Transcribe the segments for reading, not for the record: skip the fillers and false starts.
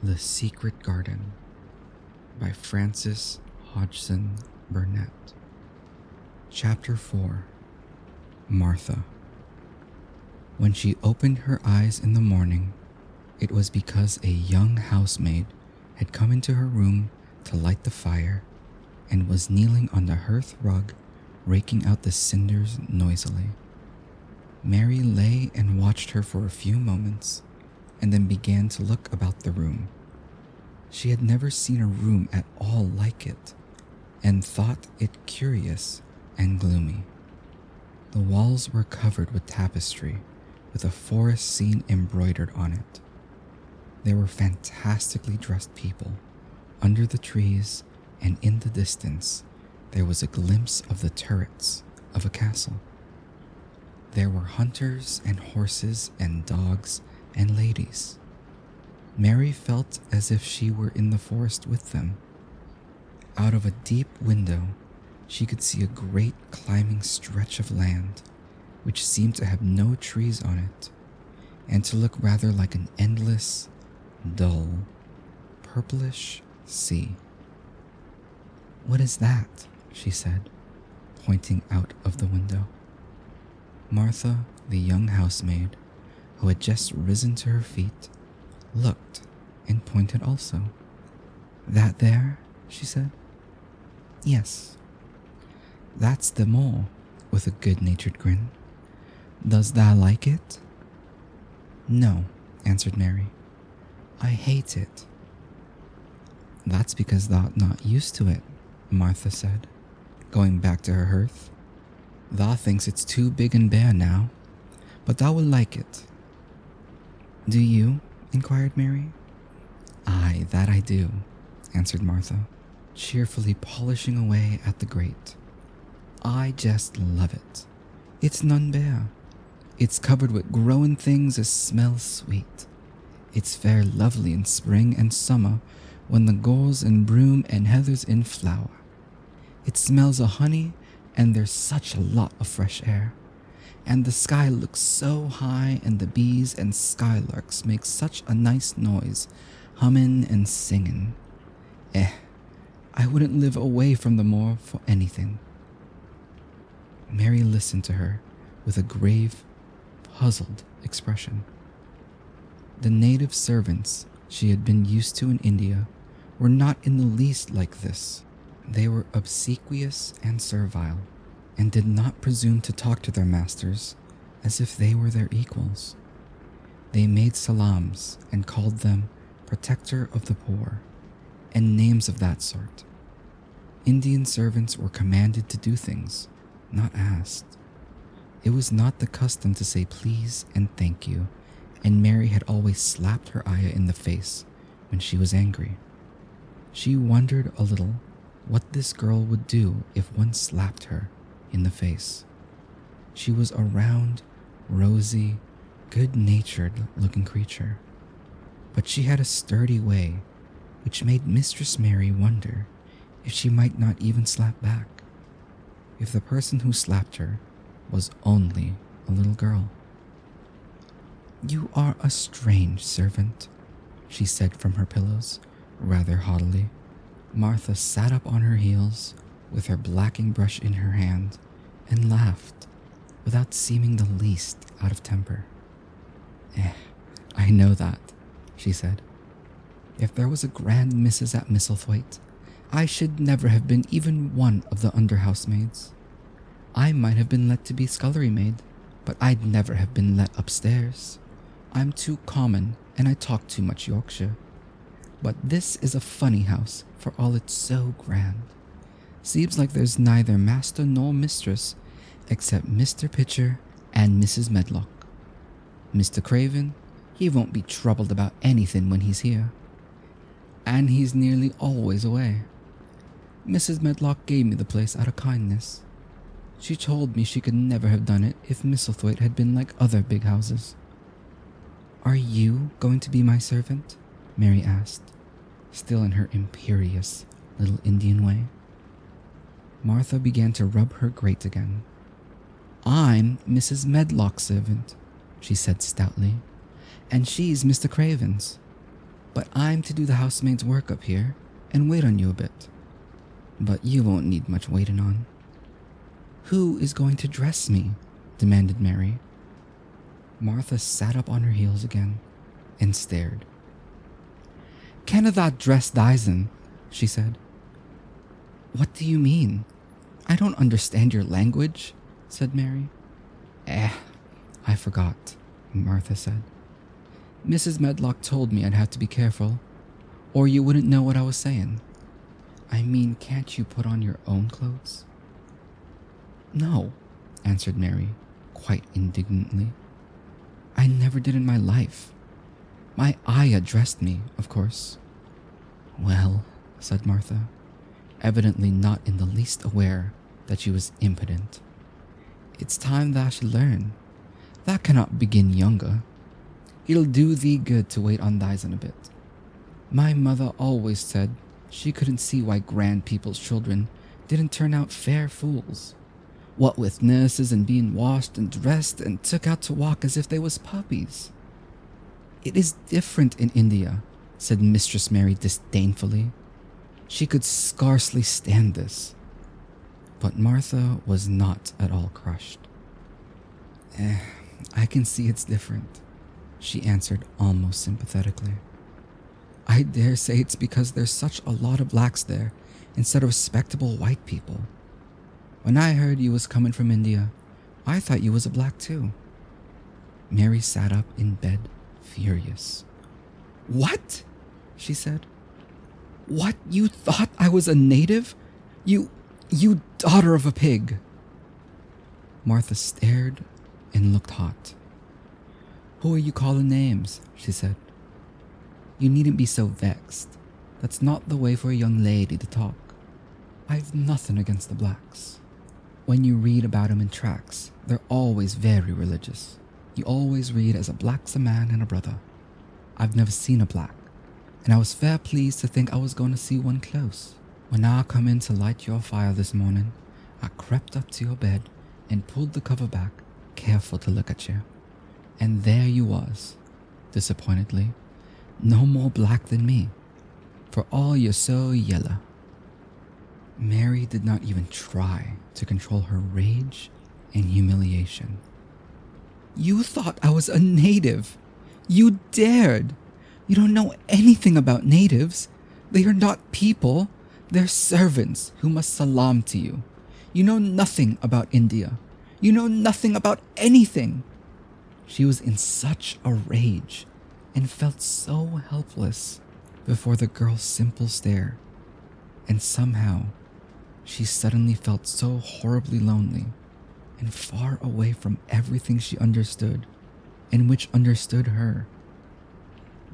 The Secret Garden by Francis Hodgson Burnett. Chapter 4. Martha. When she opened her eyes in the morning, it was because a young housemaid had come into her room to light the fire and was kneeling on the hearth rug, raking out the cinders noisily. Mary lay and watched her for a few moments and then began to look about the room. She had never seen a room at all like it and thought it curious and gloomy. The walls were covered with tapestry with a forest scene embroidered on it. There were fantastically dressed people under the trees, and in the distance there was a glimpse of the turrets of a castle. There were hunters and horses and dogs and ladies. Mary felt as if she were in the forest with them. Out of a deep window, she could see a great climbing stretch of land, which seemed to have no trees on it, and to look rather like an endless, dull, purplish sea. "What is that?" she said, pointing out of the window. Martha, the young housemaid, who had just risen to her feet, looked and pointed also. "That there?" she said. "Yes." "That's the mole," with a good-natured grin. "Does thou like it?" "No," answered Mary. "I hate it." "That's because thou'rt not used to it," Martha said, going back to her hearth. "Thou thinks it's too big and bare now, but thou will like it." "Do you?" inquired Mary. "Aye, that I do," answered Martha, cheerfully polishing away at the grate. "I just love it. It's none bare. It's covered with growing things as smell sweet. It's fair lovely in spring and summer when the gorse and broom and heather's in flower. It smells of honey and there's such a lot of fresh air. And the sky looks so high and the bees and skylarks make such a nice noise, humming and singing. I wouldn't live away from the moor for anything." Mary listened to her with a grave, puzzled expression. The native servants she had been used to in India were not in the least like this. They were obsequious and servile, and did not presume to talk to their masters as if they were their equals. They made salams and called them protector of the poor, and names of that sort. Indian servants were commanded to do things, not asked. It was not the custom to say please and thank you, and Mary had always slapped her ayah in the face when she was angry. She wondered a little what this girl would do if one slapped her in the face. She was a round, rosy, good-natured looking creature, but she had a sturdy way which made Mistress Mary wonder if she might not even slap back, if the person who slapped her was only a little girl. "You are a strange servant," she said from her pillows, rather haughtily. Martha sat up on her heels with her blacking brush in her hand and laughed without seeming the least out of temper. I know that," she said. "If there was a grand Mrs. at Misselthwaite, I should never have been even one of the under-housemaids. I might have been let to be scullery maid, but I'd never have been let upstairs. I'm too common and I talk too much Yorkshire. But this is a funny house for all it's so grand. Seems like there's neither master nor mistress except Mr. Pitcher and Mrs. Medlock. Mr. Craven, he won't be troubled about anything when he's here. And he's nearly always away. Mrs. Medlock gave me the place out of kindness. She told me she could never have done it if Misselthwaite had been like other big houses." "Are you going to be my servant?" Mary asked, still in her imperious little Indian way. Martha began to rub her grate again. "I'm Mrs. Medlock's servant," she said stoutly, "and she's Mr. Craven's." but I'm to do the housemaid's work up here and wait on you a bit. But you won't need much waiting on." "Who is going to dress me?" demanded Mary. Martha sat up on her heels again and stared. "Canna that dress Dyson?" she said. "What do you mean? I don't understand your language," said Mary. I forgot," Martha said. "Mrs. Medlock told me I'd have to be careful, or you wouldn't know what I was saying. I mean, can't you put on your own clothes?" "No," answered Mary, quite indignantly. "I never did in my life. My ayah dressed me, of course." "Well," said Martha, evidently not in the least aware that she was impotent, "it's time thou should learn. Thou cannot begin younger. It'll do thee good to wait on Dyson a bit. My mother always said she couldn't see why grand people's children didn't turn out fair fools. What with nurses and being washed and dressed and took out to walk as if they was puppies." "It is different in India," said Mistress Mary disdainfully. She could scarcely stand this. But Martha was not at all crushed. I can see it's different," she answered almost sympathetically. "I dare say it's because there's such a lot of blacks there instead of respectable white people. When I heard you was coming from India, I thought you was a black too." Mary sat up in bed, furious. "What?" she said. "What, you thought I was a native? You daughter of a pig!" Martha stared and looked hot. "Who are you calling names?" she said. "You needn't be so vexed. That's not the way for a young lady to talk. I've nothing against the blacks. When you read about 'em in tracts, they're always very religious. You always read as a black's a man and a brother. I've never seen a black, and I was fair pleased to think I was going to see one close. When I come in to light your fire this morning, I crept up to your bed and pulled the cover back, careful to look at you. And there you was, disappointedly, no more black than me, for all you're so yellow." Mary did not even try to control her rage and humiliation. "You thought I was a native! You dared! You don't know anything about natives. They are not people. They're servants who must salam to you. You know nothing about India. You know nothing about anything." She was in such a rage and felt so helpless before the girl's simple stare. And somehow, she suddenly felt so horribly lonely and far away from everything she understood and which understood her,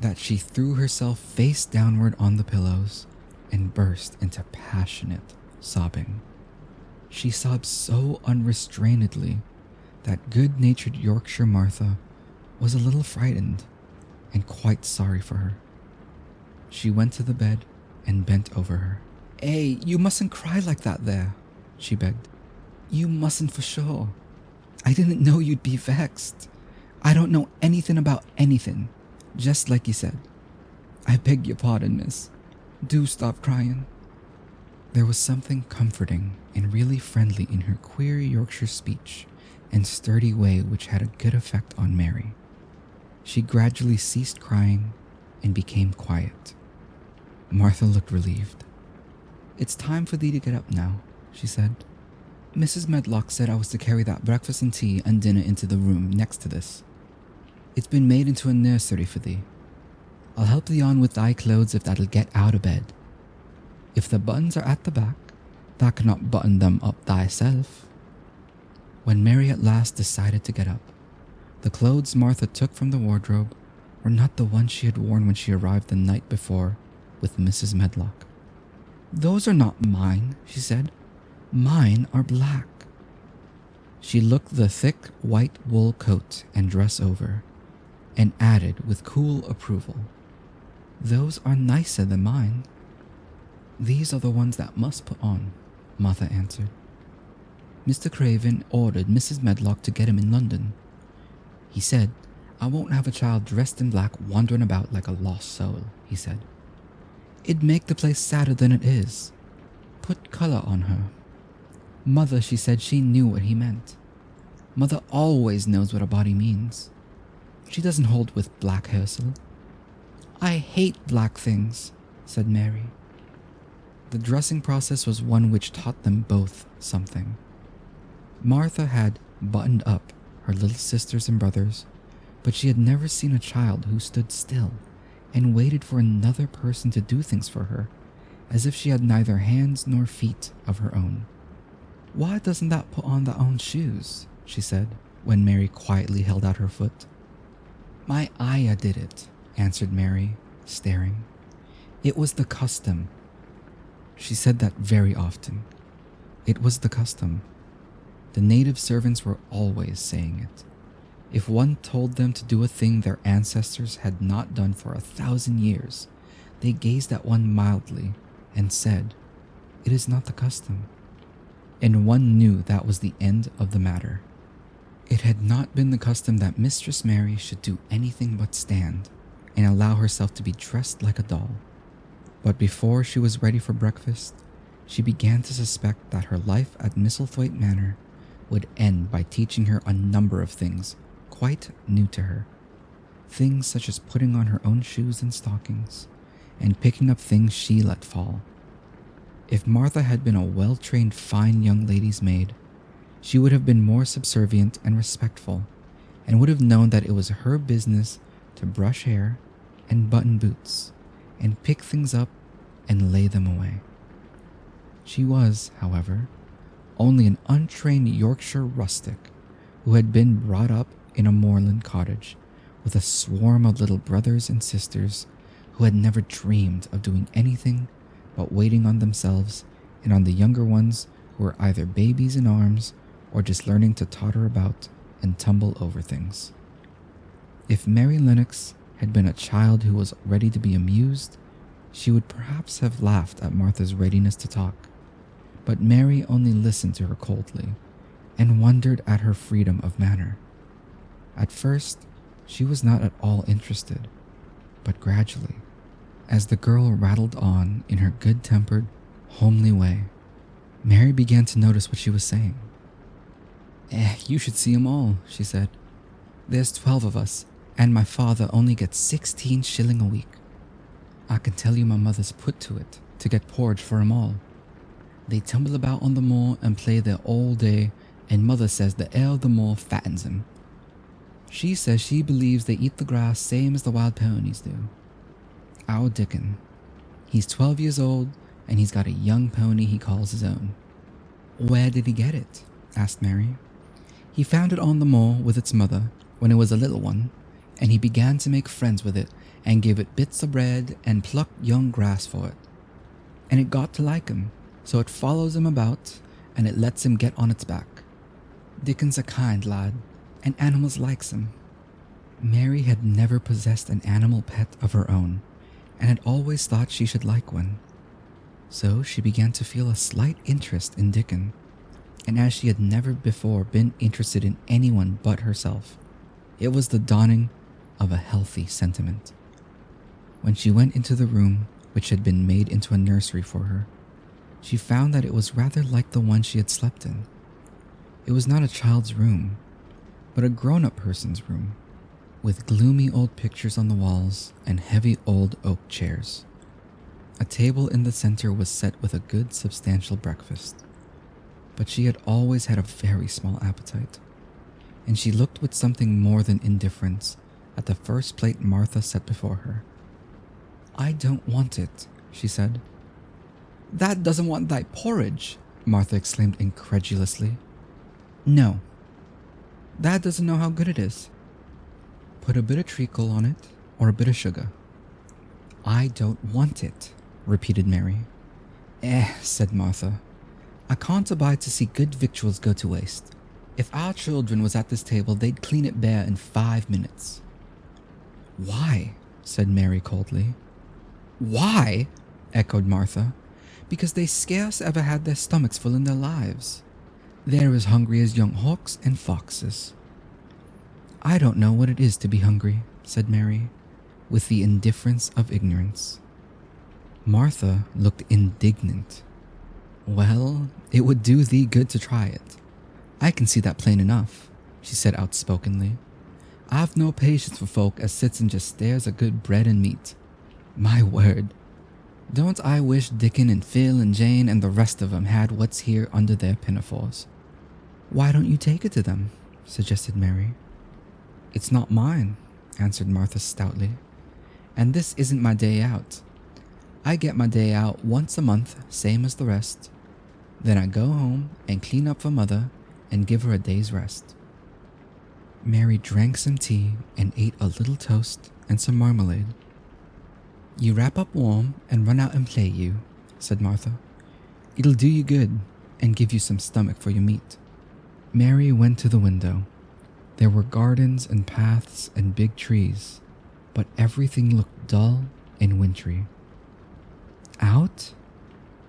that she threw herself face downward on the pillows and burst into passionate sobbing. She sobbed so unrestrainedly that good-natured Yorkshire Martha was a little frightened and quite sorry for her. She went to the bed and bent over her. You mustn't cry like that there," she begged. "You mustn't for sure. I didn't know you'd be vexed. I don't know anything about anything, just like you said. I beg your pardon, miss. Do stop crying." There was something comforting and really friendly in her queer Yorkshire speech and sturdy way which had a good effect on Mary. She gradually ceased crying and became quiet. Martha looked relieved. "It's time for thee to get up now," she said. "Mrs. Medlock said I was to carry that breakfast and tea and dinner into the room next to this. It's been made into a nursery for thee. I'll help thee on with thy clothes if that'll get out of bed. If the buttons are at the back, thou cannot button them up thyself." When Mary at last decided to get up, the clothes Martha took from the wardrobe were not the ones she had worn when she arrived the night before with Mrs. Medlock. "Those are not mine," she said. "Mine are black." She looked the thick white wool coat and dress over, and added with cool approval, "Those are nicer than mine." "These are the ones that must put on," Martha answered. "Mr. Craven ordered Mrs. Medlock to get him in London. He said, I won't have a child dressed in black wandering about like a lost soul, he said. It'd make the place sadder than it is. Put color on her. Mother, she said she knew what he meant. Mother always knows what a body means. She doesn't hold with black Herschel. I hate black things, said Mary. The dressing process was one which taught them both something. Martha had buttoned up her little sisters and brothers, but she had never seen a child who stood still and waited for another person to do things for her, as if she had neither hands nor feet of her own. Why doesn't that put on their own shoes? She said, when Mary quietly held out her foot. My ayah did it, answered Mary, staring. It was the custom. She said that very often. It was the custom. The native servants were always saying it. If one told them to do a thing their ancestors had not done for 1,000 years, they gazed at one mildly and said, It is not the custom. And one knew that was the end of the matter. It had not been the custom that Mistress Mary should do anything but stand and allow herself to be dressed like a doll. But before she was ready for breakfast, she began to suspect that her life at Misselthwaite Manor would end by teaching her a number of things quite new to her. Things such as putting on her own shoes and stockings, and picking up things she let fall. If Martha had been a well-trained fine young lady's maid, she would have been more subservient and respectful, and would have known that it was her business to brush hair and button boots, and pick things up and lay them away. She was, however, only an untrained Yorkshire rustic who had been brought up in a moorland cottage with a swarm of little brothers and sisters who had never dreamed of doing anything but waiting on themselves and on the younger ones who were either babies in arms or just learning to totter about and tumble over things. If Mary Lennox had been a child who was ready to be amused, she would perhaps have laughed at Martha's readiness to talk, but Mary only listened to her coldly and wondered at her freedom of manner. At first, she was not at all interested, but gradually, as the girl rattled on in her good-tempered, homely way, Mary began to notice what she was saying. You should see 'em all, she said. There's 12 of us, and my father only gets 16 shilling a week. I can tell you my mother's put to it to get porridge for 'em all. They tumble about on the moor and play there all day, and mother says the air of the moor fattens 'em. She says she believes they eat the grass same as the wild ponies do. Our Dickon, he's 12 years old, and he's got a young pony he calls his own. Where did he get it? Asked Mary. He found it on the moor with its mother when it was a little one, and he began to make friends with it and give it bits of bread and pluck young grass for it. And it got to like him, so it follows him about and it lets him get on its back. Dickon's a kind lad, and animals likes him. Mary had never possessed an animal pet of her own and had always thought she should like one. So she began to feel a slight interest in Dickon, and as she had never before been interested in anyone but herself, it was the dawning of a healthy sentiment. When she went into the room which had been made into a nursery for her, she found that it was rather like the one she had slept in. It was not a child's room, but a grown-up person's room, with gloomy old pictures on the walls and heavy old oak chairs. A table in the center was set with a good substantial breakfast, but she had always had a very small appetite, and she looked with something more than indifference at the first plate Martha set before her. I don't want it, she said. That doesn't want thy porridge, Martha exclaimed incredulously. No. That doesn't know how good it is. Put a bit of treacle on it, or a bit of sugar. I don't want it, repeated Mary. Said Martha. I can't abide to see good victuals go to waste. If our children was at this table, they'd clean it bare in 5 minutes. Why? Said Mary coldly. Why? Echoed Martha. Because they scarce ever had their stomachs full in their lives. They're as hungry as young hawks and foxes. I don't know what it is to be hungry, said Mary, with the indifference of ignorance. Martha looked indignant. Well, it would do thee good to try it. I can see that plain enough, she said outspokenly. I've no patience for folk as sits and just stares at good bread and meat. My word, don't I wish Dickon and Phil and Jane and the rest of 'em had what's here under their pinafores. Why don't you take it to them? Suggested Mary. It's not mine, answered Martha stoutly, and this isn't my day out. I get my day out once a month, same as the rest. Then I go home and clean up for Mother and give her a day's rest. Mary drank some tea and ate a little toast and some marmalade. You wrap up warm and run out and play, you, said Martha. It'll do you good and give you some stomach for your meat. Mary went to the window. There were gardens and paths and big trees, but everything looked dull and wintry. Out?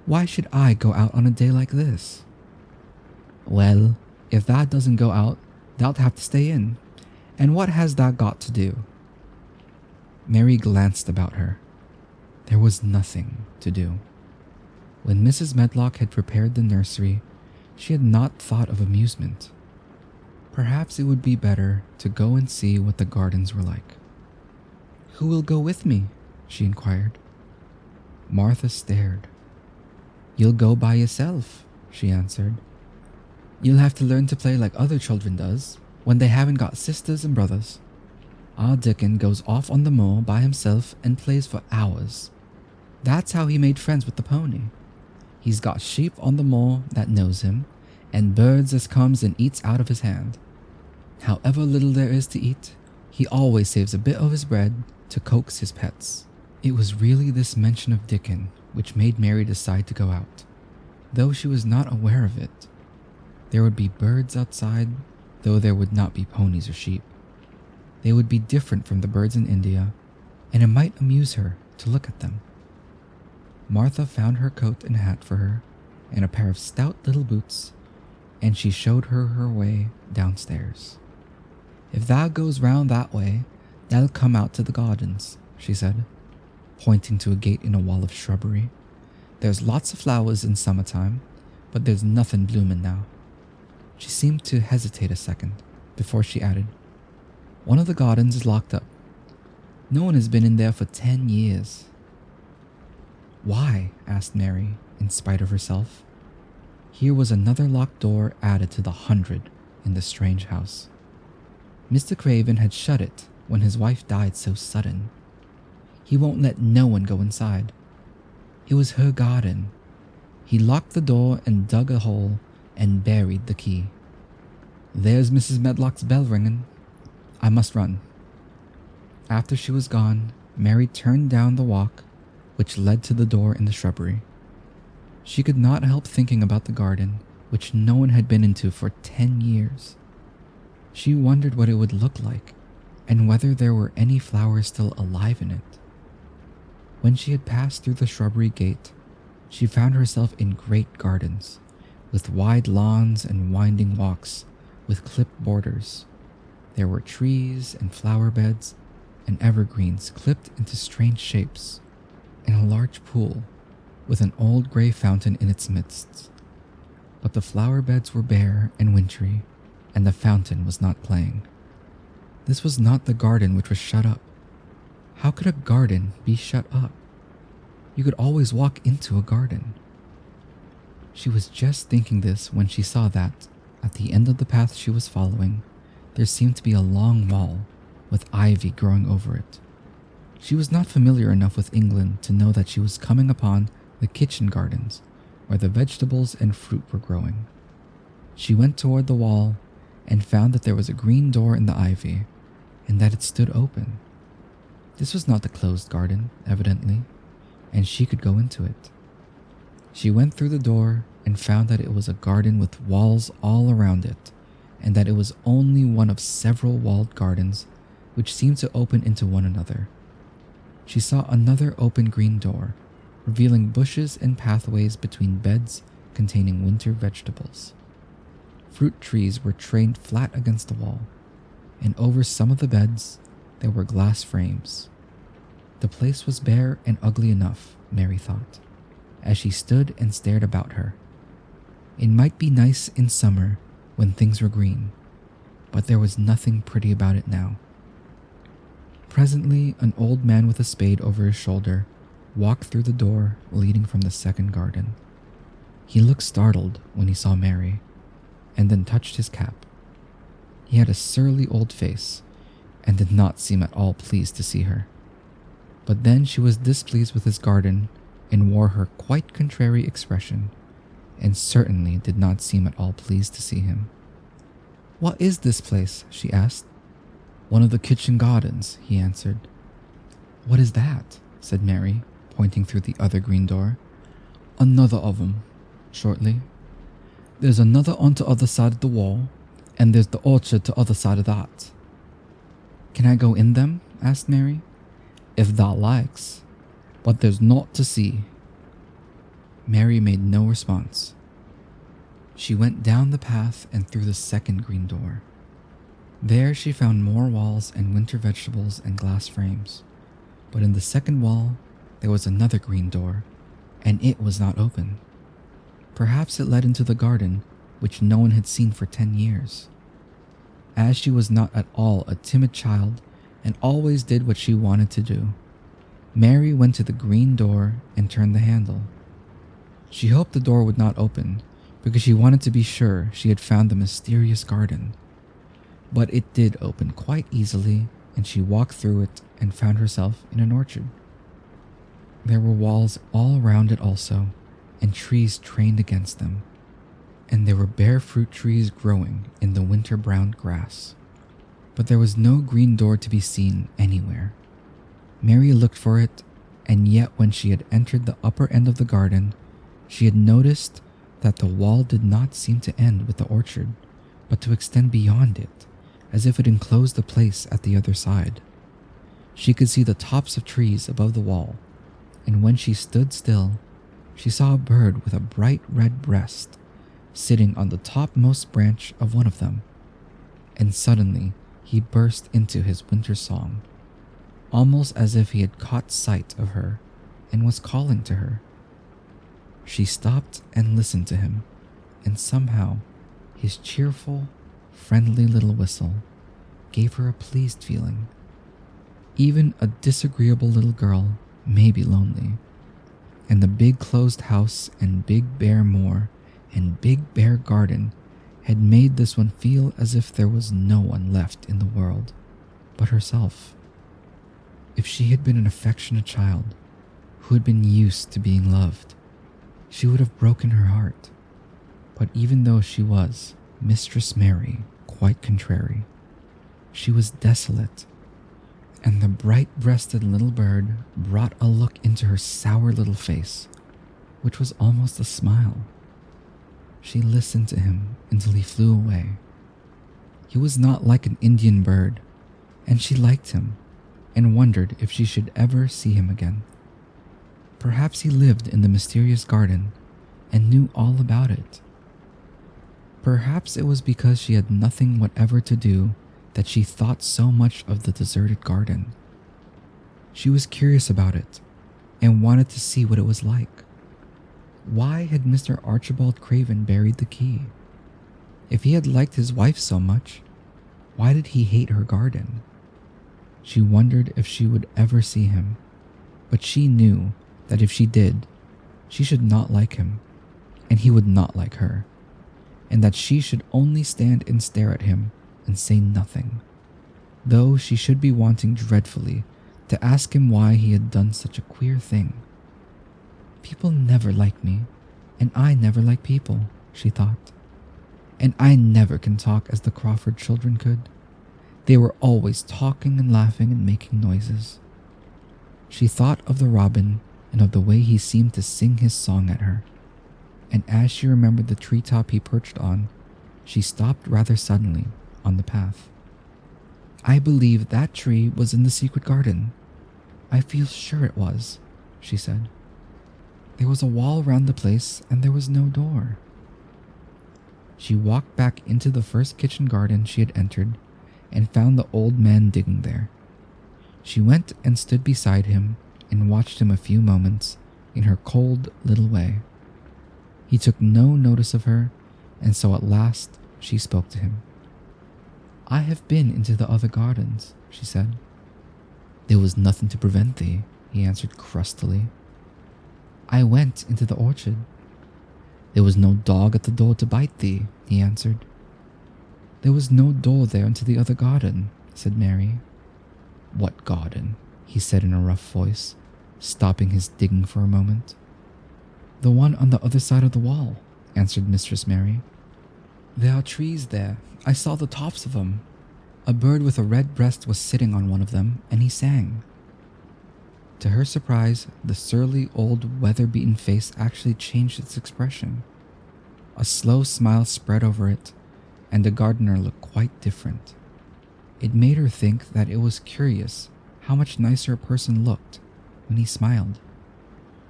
Why should I go out on a day like this? Well, if thou doesn't go out, thou'lt have to stay in. And what has thou got to do? Mary glanced about her. There was nothing to do. When Mrs. Medlock had prepared the nursery, she had not thought of amusement. Perhaps it would be better to go and see what the gardens were like. Who will go with me? She inquired. Martha stared. You'll go by yourself, she answered. You'll have to learn to play like other children does, when they haven't got sisters and brothers. Our Dickon goes off on the moor by himself and plays for hours. That's how he made friends with the pony. He's got sheep on the moor that knows him, and birds as comes and eats out of his hand. However little there is to eat, he always saves a bit of his bread to coax his pets. It was really this mention of Dickon which made Mary decide to go out, though she was not aware of it. There would be birds outside, though there would not be ponies or sheep. They would be different from the birds in India, and it might amuse her to look at them. Martha found her coat and hat for her, and a pair of stout little boots, and she showed her her way downstairs. If thou goes round that way, thou'll come out to the gardens, she said, pointing to a gate in a wall of shrubbery. There's lots of flowers in summertime, but there's nothing bloomin' now. She seemed to hesitate a second before she added, One of the gardens is locked up. No one has been in there for 10 years. Why? Asked Mary, in spite of herself. Here was another locked door added to the 100 in the strange house. Mr. Craven had shut it when his wife died so sudden. He won't let no one go inside. It was her garden. He locked the door and dug a hole and buried the key. There's Mrs. Medlock's bell ringing. I must run. After she was gone, Mary turned down the walk which led to the door in the shrubbery. She could not help thinking about the garden, which no one had been into for 10 years. She wondered what it would look like, and whether there were any flowers still alive in it. When she had passed through the shrubbery gate, she found herself in great gardens, with wide lawns and winding walks with clipped borders. There were trees and flower beds and evergreens clipped into strange shapes, and a large pool with an old gray fountain in its midst. But the flower beds were bare and wintry, and the fountain was not playing. This was not the garden which was shut up. How could a garden be shut up? You could always walk into a garden. She was just thinking this when she saw that, at the end of the path she was following, there seemed to be a long wall with ivy growing over it. She was not familiar enough with England to know that she was coming upon the kitchen gardens where the vegetables and fruit were growing. She went toward the wall and found that there was a green door in the ivy and that it stood open. This was not the closed garden, evidently, and she could go into it. She went through the door and found that it was a garden with walls all around it, and that it was only one of several walled gardens which seemed to open into one another. She saw another open green door, revealing bushes and pathways between beds containing winter vegetables. Fruit trees were trained flat against the wall, and over some of the beds there were glass frames. The place was bare and ugly enough, Mary thought, as she stood and stared about her. It might be nice in summer when things were green, but there was nothing pretty about it now. Presently, an old man with a spade over his shoulder walked through the door leading from the second garden. He looked startled when he saw Mary, and then touched his cap. He had a surly old face, and did not seem at all pleased to see her. But then she was displeased with his garden, and wore her quite contrary expression, and certainly did not seem at all pleased to see him. "What is this place?" she asked. "One of the kitchen gardens," he answered. "What is that?" said Mary, pointing through the other green door. "Another of 'em," shortly. "There's another on the other side of the wall, and there's the orchard to other side of that." "Can I go in them?" asked Mary. "If thou likes, but there's naught to see." Mary made no response. She went down the path and through the second green door. There she found more walls and winter vegetables and glass frames. But in the second wall, there was another green door, and it was not open. Perhaps it led into the garden, which no one had seen for 10 years. As she was not at all a timid child and always did what she wanted to do, Mary went to the green door and turned the handle. She hoped the door would not open because she wanted to be sure she had found the mysterious garden. But it did open quite easily, and she walked through it and found herself in an orchard. There were walls all around it also, and trees trained against them, and there were bare fruit trees growing in the winter-browned grass. But there was no green door to be seen anywhere. Mary looked for it, and yet when she had entered the upper end of the garden, she had noticed that the wall did not seem to end with the orchard, but to extend beyond it, as if it enclosed the place at the other side. She could see the tops of trees above the wall, and when she stood still, she saw a bird with a bright red breast sitting on the topmost branch of one of them, and suddenly he burst into his winter song, almost as if he had caught sight of her and was calling to her. She stopped and listened to him, and somehow his cheerful, friendly little whistle gave her a pleased feeling. Even a disagreeable little girl may be lonely, and the big closed house and big bare moor and big bare garden had made this one feel as if there was no one left in the world but herself. If she had been an affectionate child who had been used to being loved, she would have broken her heart. But even though she was Mistress Mary, quite contrary, she was desolate, and the bright-breasted little bird brought a look into her sour little face, which was almost a smile. She listened to him until he flew away. He was not like an Indian bird, and she liked him and wondered if she should ever see him again. Perhaps he lived in the mysterious garden and knew all about it. Perhaps it was because she had nothing whatever to do that she thought so much of the deserted garden. She was curious about it and wanted to see what it was like. Why had Mr. Archibald Craven buried the key? If he had liked his wife so much, why did he hate her garden? She wondered if she would ever see him, but she knew that if she did, she should not like him, and he would not like her, and that she should only stand and stare at him and say nothing, though she should be wanting dreadfully to ask him why he had done such a queer thing. People never like me, and I never like people, she thought. And I never can talk as the Crawford children could. They were always talking and laughing and making noises. She thought of the robin and of the way he seemed to sing his song at her, and as she remembered the treetop he perched on, she stopped rather suddenly on the path. I believe that tree was in the secret garden. I feel sure it was, she said. There was a wall round the place, and there was no door. She walked back into the first kitchen garden she had entered, and found the old man digging there. She went and stood beside him and watched him a few moments in her cold little way. He took no notice of her, and so at last she spoke to him. "I have been into the other gardens," she said. "There was nothing to prevent thee," he answered crustily. "I went into the orchard." "There was no dog at the door to bite thee," he answered. "There was no door there into the other garden," said Mary. "What garden?" he said in a rough voice, stopping his digging for a moment. "The one on the other side of the wall," answered Mistress Mary. "There are trees there. I saw the tops of them. A bird with a red breast was sitting on one of them, and he sang." To her surprise, the surly old weather-beaten face actually changed its expression. A slow smile spread over it, and the gardener looked quite different. It made her think that it was curious how much nicer a person looked when he smiled.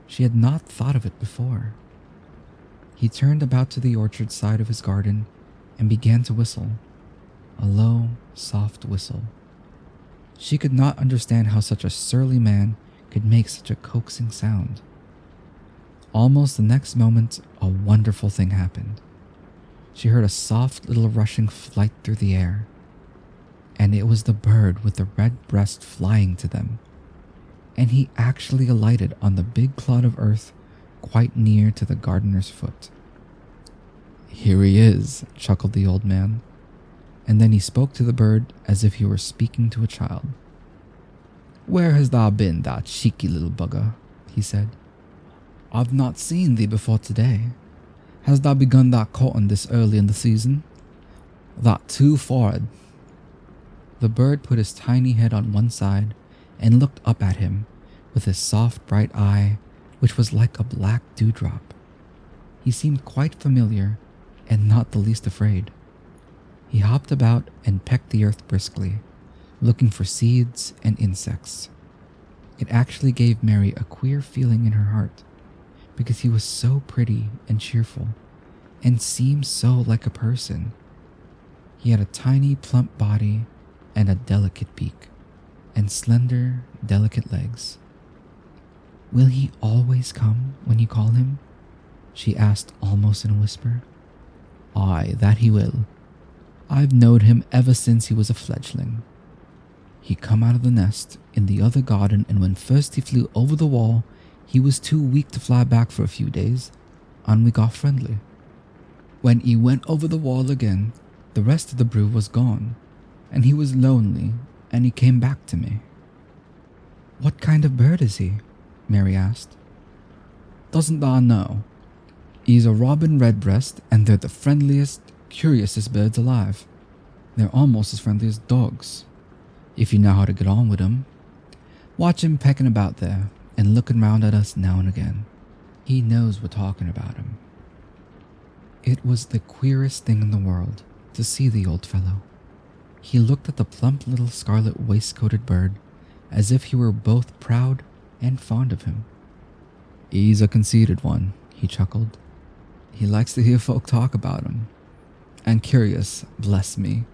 She had not thought of it before. He turned about to the orchard side of his garden and began to whistle, a low, soft whistle. She could not understand how such a surly man could make such a coaxing sound. Almost the next moment, a wonderful thing happened. She heard a soft little rushing flight through the air, and it was the bird with the red breast flying to them, and he actually alighted on the big clod of earth quite near to the gardener's foot. "Here he is," chuckled the old man, and then he spoke to the bird as if he were speaking to a child. "Where has thou been, thou cheeky little bugger?" he said. "I've not seen thee before today. Hast thou begun thy courting this early in the season? Thou'rt too forward." The bird put his tiny head on one side and looked up at him with his soft bright eye, which was like a black dewdrop. He seemed quite familiar and not the least afraid. He hopped about and pecked the earth briskly, looking for seeds and insects. It actually gave Mary a queer feeling in her heart, because he was so pretty and cheerful, and seemed so like a person. He had a tiny plump body and a delicate beak, and slender, delicate legs. "Will he always come when you call him?" she asked almost in a whisper. "Aye, that he will. I've knowed him ever since he was a fledgling. He come out of the nest in the other garden, and when first he flew over the wall, he was too weak to fly back for a few days, and we got friendly. When he went over the wall again, the rest of the brood was gone, and he was lonely, and he came back to me." "What kind of bird is he?" Mary asked. "Doesn't thou know? He's a robin redbreast, and they're the friendliest, curiousest birds alive. They're almost as friendly as dogs, if you know how to get on with 'em. Watch him pecking about there and looking round at us now and again. He knows we're talking about him." It was the queerest thing in the world to see the old fellow. He looked at the plump little scarlet waistcoated bird as if he were both proud and fond of him. "He's a conceited one," he chuckled. "He likes to hear folk talk about him. And curious, bless me.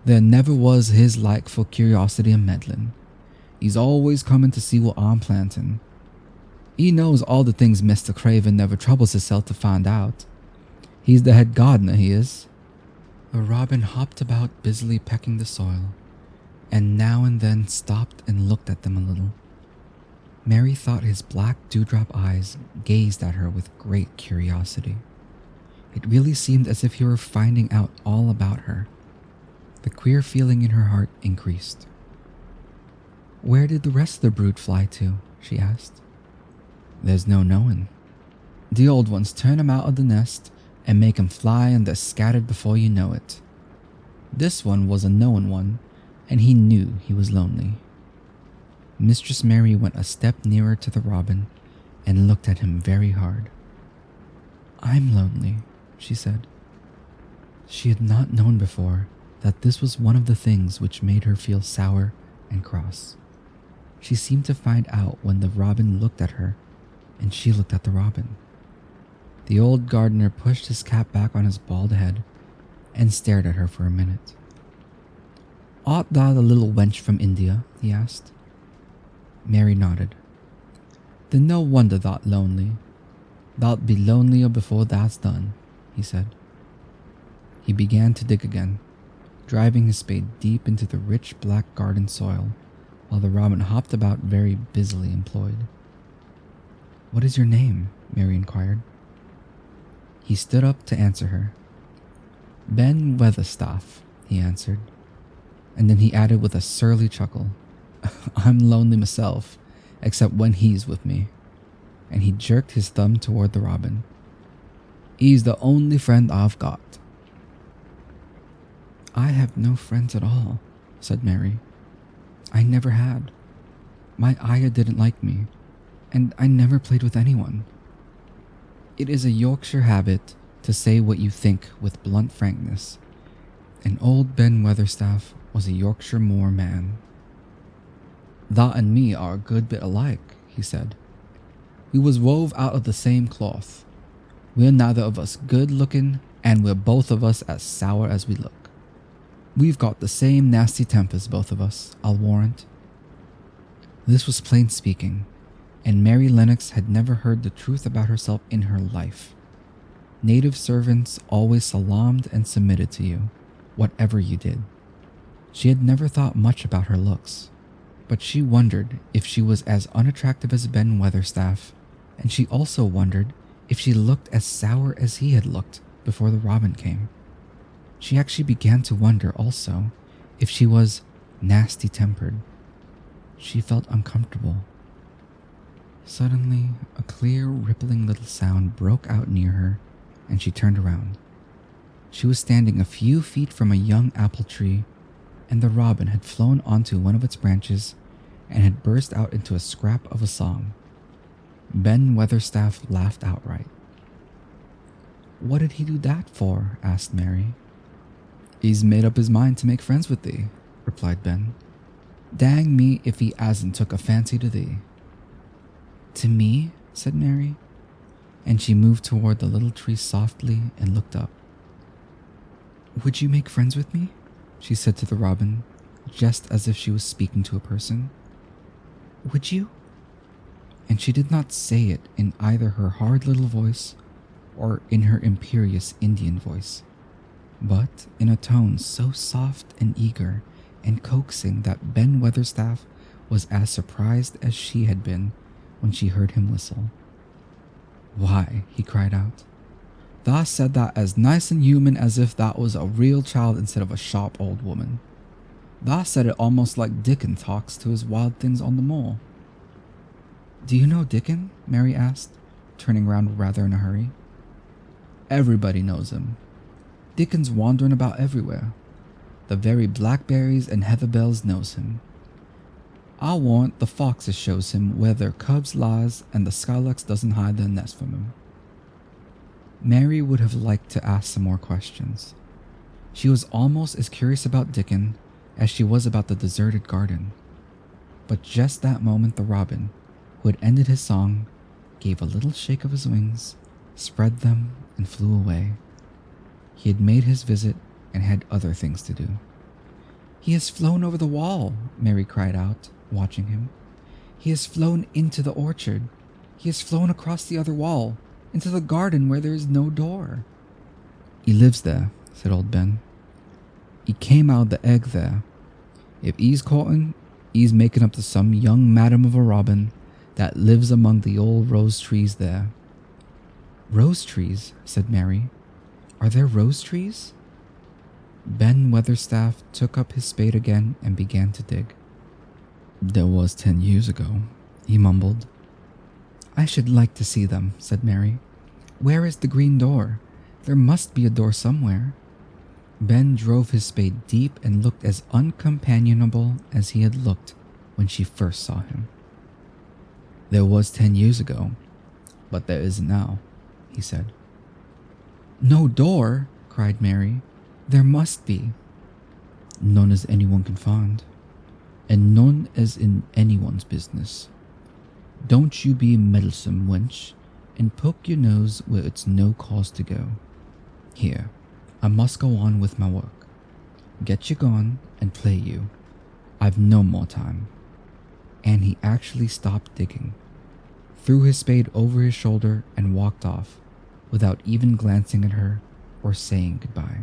There never was his like for curiosity and meddling. He's always coming to see what I'm planting. He knows all the things Mr. Craven never troubles himself to find out. He's the head gardener, he is." The robin hopped about busily pecking the soil, and now and then stopped and looked at them a little. Mary thought his black dewdrop eyes gazed at her with great curiosity. It really seemed as if he were finding out all about her. The queer feeling in her heart increased. "Where did the rest of the brood fly to?" she asked. "There's no knowing. The old ones turn 'em out of the nest and make 'em fly, and they're scattered before you know it. This one was a knowing one, and he knew he was lonely." Mistress Mary went a step nearer to the robin and looked at him very hard. "I'm lonely," she said. She had not known before that this was one of the things which made her feel sour and cross. She seemed to find out when the robin looked at her, and she looked at the robin. The old gardener pushed his cap back on his bald head and stared at her for a minute. Art thou the little wench from India? He asked. Mary nodded. Then no wonder thou'rt lonely. Thou'lt be lonelier before thou'st done, he said. He began to dig again, driving his spade deep into the rich black garden soil, while the robin hopped about very busily employed. What is your name? Mary inquired. He stood up to answer her. Ben Weatherstaff, he answered, and then he added with a surly chuckle, I'm lonely myself, except when he's with me, and he jerked his thumb toward the robin. He's the only friend I've got. I have no friends at all, said Mary. I never had. My ayah didn't like me, and I never played with anyone. It is a Yorkshire habit to say what you think with blunt frankness, and old Ben Weatherstaff was a Yorkshire moor man. Thou and me are a good bit alike, he said. We was wove out of the same cloth. We're neither of us good looking, and we're both of us as sour as we look. We've got the same nasty tempers, both of us, I'll warrant. This was plain speaking, and Mary Lennox had never heard the truth about herself in her life. Native servants always salaamed and submitted to you, whatever you did. She had never thought much about her looks, but she wondered if she was as unattractive as Ben Weatherstaff, and she also wondered if she looked as sour as he had looked before the robin came. She actually began to wonder also if she was nasty-tempered. She felt uncomfortable. Suddenly, a clear, rippling little sound broke out near her, and she turned around. She was standing a few feet from a young apple tree, and the robin had flown onto one of its branches and had burst out into a scrap of a song. Ben Weatherstaff laughed outright. What did he do that for? Asked Mary. He's made up his mind to make friends with thee, replied Ben. Dang me if he hasn't took a fancy to thee. To me? Said Mary, and she moved toward the little tree softly and looked up. Would you make friends with me? She said to the robin, just as if she was speaking to a person. Would you? And she did not say it in either her hard little voice or in her imperious Indian voice, but in a tone so soft and eager and coaxing that Ben Weatherstaff was as surprised as she had been when she heard him whistle. Why, he cried out, thou said that as nice and human as if that was a real child instead of a sharp old woman. Thou said it almost like Dickon talks to his wild things on the moor. Do you know Dickon? Mary asked, turning round rather in a hurry. Everybody knows him. Dickon's wandering about everywhere. The very blackberries and heatherbells knows him. I'll warrant the foxes shows him where their cubs lies, and the skylarks doesn't hide their nest from him. Mary would have liked to ask some more questions. She was almost as curious about Dickon as she was about the deserted garden. But just that moment the robin, who had ended his song, gave a little shake of his wings, spread them, and flew away. He had made his visit and had other things to do. He has flown over the wall, Mary cried out, watching him. He has flown into the orchard. He has flown across the other wall, into the garden where there is no door. He lives there, said old Ben. He came out of the egg there. If he's courting, he's making up to some young madam of a robin that lives among the old rose trees there. Rose trees, said Mary. Are there rose trees? Ben Weatherstaff took up his spade again and began to dig. There was 10 years ago, he mumbled. I should like to see them, said Mary. Where is the green door? There must be a door somewhere. Ben drove his spade deep and looked as uncompanionable as he had looked when she first saw him. There was 10 years ago, but there isn't now, he said. No door, cried Mary. There must be. None as anyone can find, and none as in anyone's business. Don't you be meddlesome, wench, and poke your nose where it's no cause to go. Here, I must go on with my work. Get you gone and play you. I've no more time. And he actually stopped digging, threw his spade over his shoulder and walked off without even glancing at her or saying goodbye.